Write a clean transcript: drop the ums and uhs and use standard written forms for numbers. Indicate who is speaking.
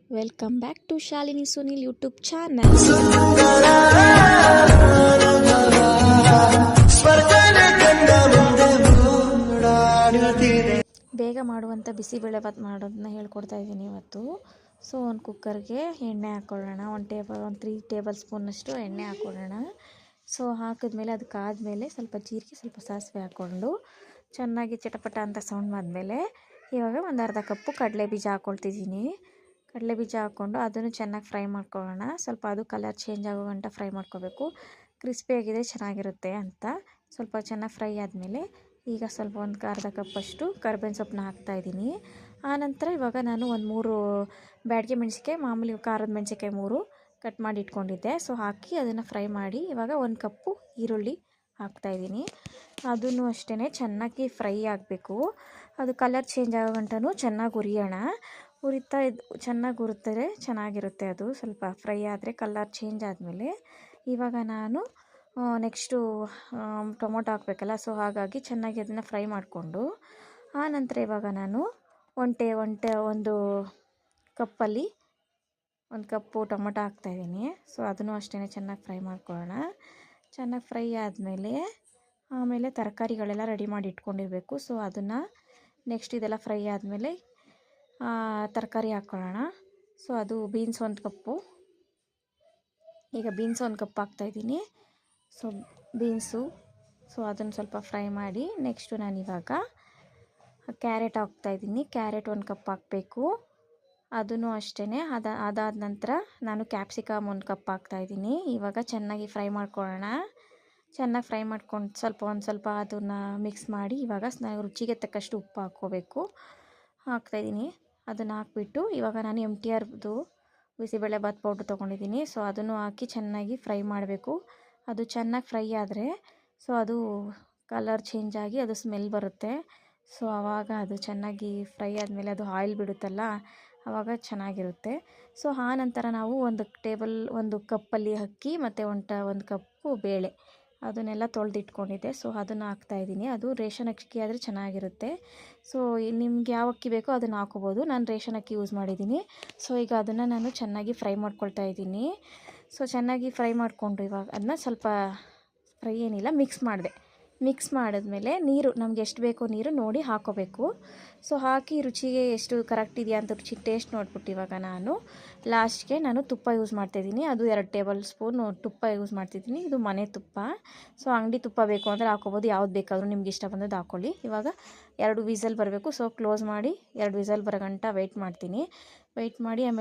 Speaker 1: Welcome back to Shalini Sunil YouTube channel. ಬೇಗ ಮಾಡುವಂಥ ಬಿಸಿಬೇಳೆಭಾತ್ ಮಾಡೋದನ್ನ ಹೇಳ್ಕೊಡ್ತಾ ಇದ್ದೀನಿ ಇವತ್ತು. ಸೊ ಒಂದು ಕುಕ್ಕರ್ಗೆ ಎಣ್ಣೆ ಹಾಕ್ಕೊಳ್ಳೋಣ. ಒಂದು 3 ಟೇಬಲ್ ಸ್ಪೂನಷ್ಟು ಎಣ್ಣೆ ಹಾಕ್ಕೊಳ್ಳೋಣ. ಸೊ ಹಾಕಿದ್ಮೇಲೆ ಅದಕ್ಕಾದಮೇಲೆ ಸ್ವಲ್ಪ ಜೀರಿಗೆ, ಸ್ವಲ್ಪ ಸಾಸಿವೆ ಹಾಕ್ಕೊಂಡು ಚೆನ್ನಾಗಿ ಚಿಟಪಟ ಅಂತ ಸೌಂಡ್ ಮಾಡಿದ್ಮೇಲೆ ಇವಾಗ ಒಂದು ಅರ್ಧ ಕಪ್ಪು ಕಡಲೆ ಬೀಜ ಹಾಕ್ಕೊಳ್ತಿದ್ದೀನಿ. ಕಡಲೆ ಬೀಜ ಹಾಕ್ಕೊಂಡು ಅದನ್ನು ಚೆನ್ನಾಗಿ ಫ್ರೈ ಮಾಡ್ಕೊಳ್ಳೋಣ. ಸ್ವಲ್ಪ ಅದು ಕಲರ್ ಚೇಂಜ್ ಆಗೋ ಗಂಟ ಫ್ರೈ ಮಾಡ್ಕೋಬೇಕು. ಕ್ರಿಸ್ಪಿಯಾಗಿದೆ ಚೆನ್ನಾಗಿರುತ್ತೆ ಅಂತ. ಸ್ವಲ್ಪ ಚೆನ್ನಾಗಿ ಫ್ರೈ ಆದಮೇಲೆ ಈಗ ಸ್ವಲ್ಪ ಒಂದು ಅರ್ಧ ಕಪ್ಪಷ್ಟು ಕರ್ಬೇವಿನ ಸೊಪ್ಪನ್ನ ಹಾಕ್ತಾಯಿದ್ದೀನಿ. ಆನಂತರ ಇವಾಗ ನಾನು ಒಂದು 3 ಬ್ಯಾಡಗಿ ಮೆಣಸಿನ್ಕಾಯಿ, ಮಾಮೂಲಿ ಖಾರದ ಮೆಣಸಿನ್ಕಾಯಿ 3 ಕಟ್ ಮಾಡಿ ಇಟ್ಕೊಂಡಿದ್ದೆ. ಸೊ ಹಾಕಿ ಅದನ್ನು ಫ್ರೈ ಮಾಡಿ ಇವಾಗ 1 ಕಪ್ಪು ಈರುಳ್ಳಿ ಹಾಕ್ತಾಯಿದ್ದೀನಿ. ಅದನ್ನು ಅಷ್ಟೇ ಚೆನ್ನಾಗಿ ಫ್ರೈ ಆಗಬೇಕು. ಅದು ಕಲರ್ ಚೇಂಜ್ ಆಗೋ ಗಂಟನೂ ಚೆನ್ನಾಗಿ ಹುರಿಯೋಣ. ಚೆನ್ನಾಗಿ ಹುರಿದ್ರೆ ಚೆನ್ನಾಗಿರುತ್ತೆ. ಅದು ಸ್ವಲ್ಪ ಫ್ರೈ ಆದರೆ ಕಲರ್ ಚೇಂಜ್ ಆದಮೇಲೆ ಇವಾಗ ನಾನು ನೆಕ್ಸ್ಟು ಟೊಮೊಟೊ ಹಾಕಬೇಕಲ್ಲ. ಸೊ ಹಾಗಾಗಿ ಚೆನ್ನಾಗಿ ಅದನ್ನು ಫ್ರೈ ಮಾಡಿಕೊಂಡು ಆನಂತರ ಇವಾಗ ನಾನು ಒಂದು ಕಪ್ಪಲ್ಲಿ 1 ಕಪ್ಪು ಟೊಮೊಟೊ ಹಾಕ್ತಾಯಿದ್ದೀನಿ. ಸೊ ಅದನ್ನು ಅಷ್ಟೇ ಚೆನ್ನಾಗಿ ಫ್ರೈ ಮಾಡ್ಕೊಳ್ಳೋಣ. ಚೆನ್ನಾಗಿ ಫ್ರೈ ಆದಮೇಲೆ ಆಮೇಲೆ ತರಕಾರಿಗಳೆಲ್ಲ ರೆಡಿ ಮಾಡಿ ಇಟ್ಕೊಂಡಿರಬೇಕು. ಸೊ ಅದನ್ನು ನೆಕ್ಸ್ಟ್ ಇದೆಲ್ಲ ಫ್ರೈ ಆದಮೇಲೆ ತರಕಾರಿ ಹಾಕ್ಕೊಳ್ಳೋಣ. ಸೊ ಅದು ಬೀನ್ಸ್ 1 ಕಪ್ಪು. ಈಗ ಬೀನ್ಸ್ 1 ಕಪ್ ಹಾಕ್ತಾಯಿದ್ದೀನಿ. ಸೊ ಬೀನ್ಸು ಅದನ್ನು ಸ್ವಲ್ಪ ಫ್ರೈ ಮಾಡಿ ನೆಕ್ಸ್ಟು ನಾನಿವಾಗ ಕ್ಯಾರೆಟ್ ಹಾಕ್ತಾಯಿದ್ದೀನಿ. ಕ್ಯಾರೆಟ್ 1 ಕಪ್ ಹಾಕಬೇಕು. ಅದನ್ನು ಅಷ್ಟೇ. ಅದಾದ ನಂತರ ನಾನು ಕ್ಯಾಪ್ಸಿಕಮ್ 1 ಕಪ್ ಹಾಕ್ತಾಯಿದ್ದೀನಿ. ಇವಾಗ ಚೆನ್ನಾಗಿ ಫ್ರೈ ಮಾಡ್ಕೊಳ್ಳೋಣ. ಚೆನ್ನಾಗಿ ಫ್ರೈ ಮಾಡ್ಕೊಂಡು ಒಂದು ಸ್ವಲ್ಪ ಅದನ್ನು ಮಿಕ್ಸ್ ಮಾಡಿ ಇವಾಗ ರುಚಿಗೆ ತಕ್ಕಷ್ಟು ಉಪ್ಪು ಹಾಕ್ಕೋಬೇಕು. ಹಾಕ್ತಾಯಿದ್ದೀನಿ. ಅದನ್ನು ಹಾಕ್ಬಿಟ್ಟು ಇವಾಗ ನಾನು MTRದು ಬಿಸಿಬೇಳೆಭಾತ್ ಪೌಡ್ರ್ ತೊಗೊಂಡಿದ್ದೀನಿ. ಸೊ ಅದನ್ನು ಹಾಕಿ ಚೆನ್ನಾಗಿ ಫ್ರೈ ಮಾಡಬೇಕು. ಅದು ಚೆನ್ನಾಗಿ ಫ್ರೈ ಆದರೆ ಸೊ ಅದು ಕಲರ್ ಚೇಂಜ್ ಆಗಿ ಅದು ಸ್ಮೆಲ್ ಬರುತ್ತೆ. ಸೊ ಆವಾಗ ಅದು ಚೆನ್ನಾಗಿ ಫ್ರೈ ಆದಮೇಲೆ ಅದು ಆಯಿಲ್ ಬಿಡುತ್ತಲ್ಲ, ಆವಾಗ ಚೆನ್ನಾಗಿರುತ್ತೆ. ಸೊ ಆ ನಂತರ ನಾವು ಒಂದು ಕಪ್ಪಲ್ಲಿ ಅಕ್ಕಿ ಮತ್ತು 1 ಕಪ್ಪು ಬೇಳೆ ಅದನ್ನೆಲ್ಲ ತೊಳೆದಿಟ್ಕೊಂಡಿದ್ದೆ. ಸೊ ಅದನ್ನು ಹಾಕ್ತಾಯಿದ್ದೀನಿ. ಅದು ರೇಷನ್ ಅಕ್ಕಿ ಆದರೆ ಚೆನ್ನಾಗಿರುತ್ತೆ. ಸೊ ನಿಮ್ಗೆ ಯಾವ ಅಕ್ಕಿ ಬೇಕೋ ಅದನ್ನು ಹಾಕೋಬೋದು. ನಾನು ರೇಷನ್ ಅಕ್ಕಿ ಯೂಸ್ ಮಾಡಿದ್ದೀನಿ. ಸೊ ಈಗ ಅದನ್ನು ನಾನು ಚೆನ್ನಾಗಿ ಫ್ರೈ ಮಾಡ್ಕೊಳ್ತಾ ಇದ್ದೀನಿ. ಸೊ ಚೆನ್ನಾಗಿ ಫ್ರೈ ಮಾಡಿಕೊಂಡು ಇವಾಗ ಅದನ್ನ ಸ್ವಲ್ಪ ಫ್ರೈ ಏನಿಲ್ಲ ಮಿಕ್ಸ್ ಮಾಡಿದ್ಮೇಲೆ ನೀರು ನಮ್ಗೆ ಎಷ್ಟು ಬೇಕೋ ನೀರು ನೋಡಿ ಹಾಕೋಬೇಕು. ಸೊ ಹಾಕಿ ರುಚಿಗೆ ಎಷ್ಟು ಕರೆಕ್ಟ್ ಇದೆಯಾ ಅಂತ ರುಚಿ ಟೇಸ್ಟ್ ನೋಡ್ಬಿಟ್ಟು ಇವಾಗ ನಾನು ಲಾಸ್ಟ್ಗೆ ತುಪ್ಪ ಯೂಸ್ ಮಾಡ್ತಾಯಿದ್ದೀನಿ. ಅದು 2 ಟೇಬಲ್ ಸ್ಪೂನ್ ತುಪ್ಪ ಯೂಸ್ ಮಾಡ್ತಿದ್ದೀನಿ. ಇದು ಮನೆ ತುಪ್ಪ. ಸೊ ಅಂಗಡಿ ತುಪ್ಪ ಬೇಕು ಅಂದರೆ ಹಾಕೋಬೋದು. ಯಾವ್ದು ಬೇಕಾದರೂ ನಿಮ್ಗೆ ಇಷ್ಟ ಬಂದದ್ದು ಹಾಕ್ಕೊಳ್ಳಿ. ಇವಾಗ 2 ವಿಸಲ್ ಬರಬೇಕು. ಸೊ ಕ್ಲೋಸ್ ಮಾಡಿ 2 ವಿಸಲ್ ಬರೋ ಗಂಟ ವೆಯ್ಟ್ ಮಾಡಿ ಆಮೇಲೆ